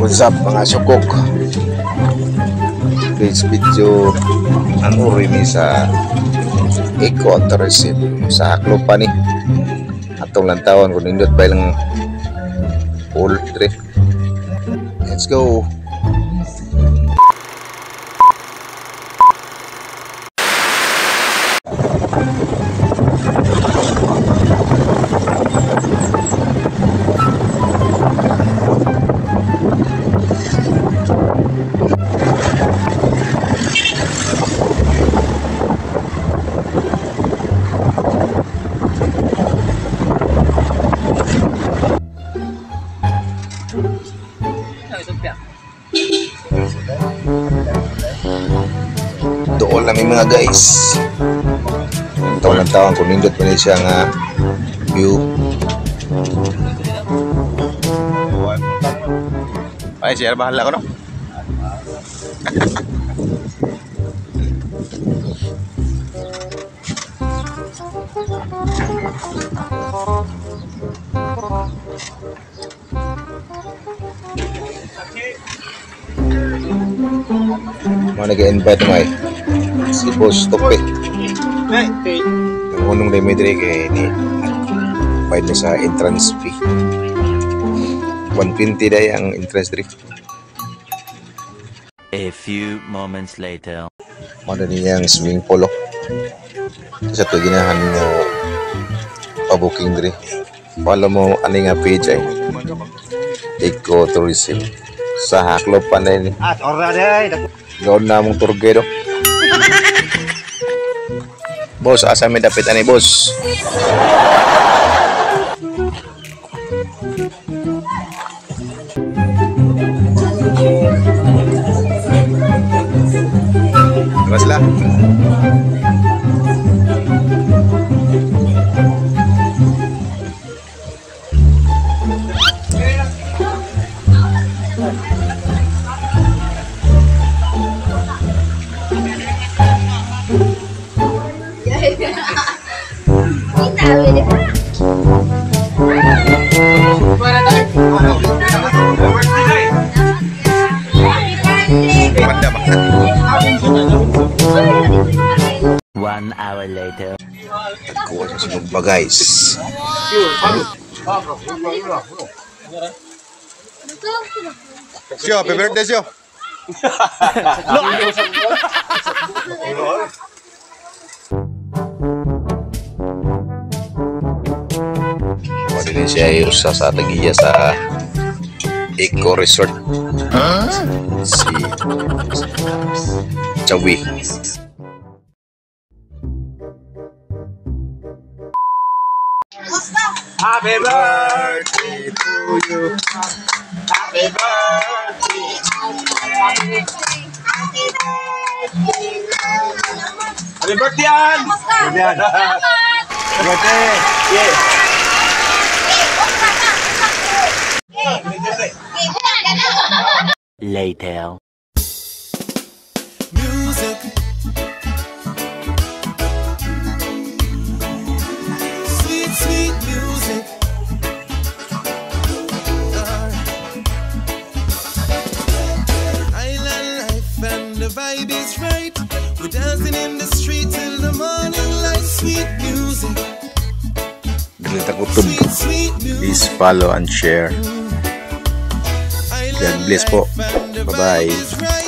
What's up mga sukok? Today's video ano rin sa eco-tourism sa Haklopan ni atong lantawan kung nindot ba ilang pool tre. Let's go. Doon namin mga guys. Taon-taon kung nindot pa siya nga view. Ay, siya bahala ko no. Mau nag-invite mo si Boss Tope. Ang unong Dimitri kay ni bayad na sa entrance fee. 120 day ang entrance fee. A few moments later. Mada niyang swimming pool. Sa to ginahan mo pa-booking diri. Follow mo ani nga page ay eco-tourism sa Haklopan na ni. Gawin na mong turgedo. Boss, asa may dapit ani boss? Terus lah. One hour later. Kuha sa sinog pa guys. Sio, happy birthday Sio. Pwede siya usa sa tagiya sa Eco Resort. Si Chawi. Happy birthday to you. Happy birthday. Happy birthday, An. Happy birthday. Yeah. Later. Music. Sweet, sweet music. Island life and the vibe is right. We're dancing in the street till the morning light. Sweet music. Please follow and share. God bless po. Bye-bye.